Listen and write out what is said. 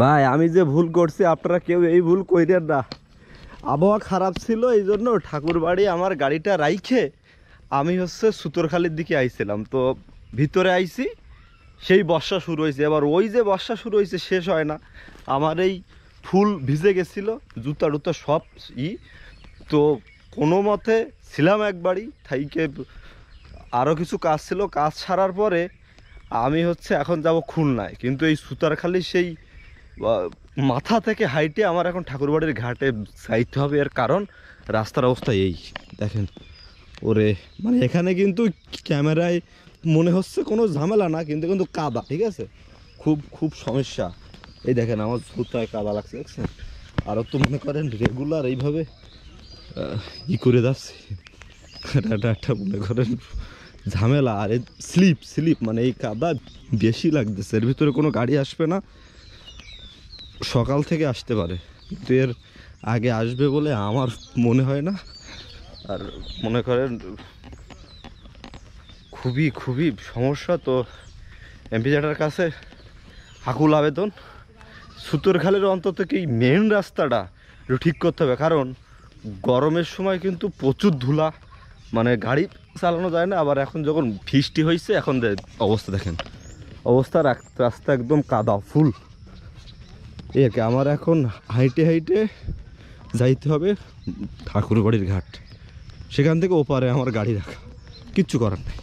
ভাই আমি যে ভুল করছি আপনারা কেউ এই ভুল কইরেন না। আবহাওয়া খারাপ ছিল এই জন্য ঠাকুর বাড়ি আমার গাড়িটা রাইখে আমি হচ্ছে সুতরখালির দিকে আইছিলাম। তো ভিতরে আইছি, সেই বর্ষা শুরু হয়েছে। এবার ওই যে বর্ষা শুরু হয়েছে শেষ হয় না, আমার এই ফুল ভিজে গেছিলো, জুতা টুতা সব তো কোনো মতে ছিলাম একবারই থাইকে। আরও কিছু কাজ ছিল, কাজ ছাড়ার পরে আমি হচ্ছে এখন যাব খুলনায়। কিন্তু এই সুতারখালি সেই মাথা থেকে হাইটে আমার এখন ঠাকুরবাড়ির ঘাটে যাইতে হবে। এর কারণ রাস্তার অবস্থা এই দেখেন। ওরে মানে এখানে কিন্তু ক্যামেরায় মনে হচ্ছে কোনো ঝামেলা না, কিন্তু কিন্তু কাদা, ঠিক আছে, খুব খুব সমস্যা। এই দেখেন আমার সুতায় কাদা লাগছে, দেখছেন। আরও তো মনে করেন রেগুলার এইভাবে করে যাচ্ছে, এটা একটা মনে করেন ঝামেলা। আর এই স্লিপ মানে এই কাদা বেশি লাগতেছে। এর ভিতরে কোনো গাড়ি আসবে না, সকাল থেকে আসতে পারে, কিন্তু এর আগে আসবে বলে আমার মনে হয় না। আর মনে করেন খুবই খুবই সমস্যা। তো এমপি জ্যাটার কাছে আকুল আবেদন, সুতরখালের অন্তত কি মেন রাস্তাটা একটু ঠিক করতে হবে। কারণ গরমের সময় কিন্তু প্রচুর ধুলা, মানে গাড়ি চালানো যায় না। আবার এখন যখন বৃষ্টি হয়েছে, এখন অবস্থা দেখেন, অবস্থা রাস্তা একদম কাদা ফুল। এই আর কি, আমার এখন হাইটে হাইটে যাইতে হবে ঠাকুরবাড়ির ঘাট, সেখান থেকে ওপারে আমার গাড়ি রাখা, কিচ্ছু করার নেই।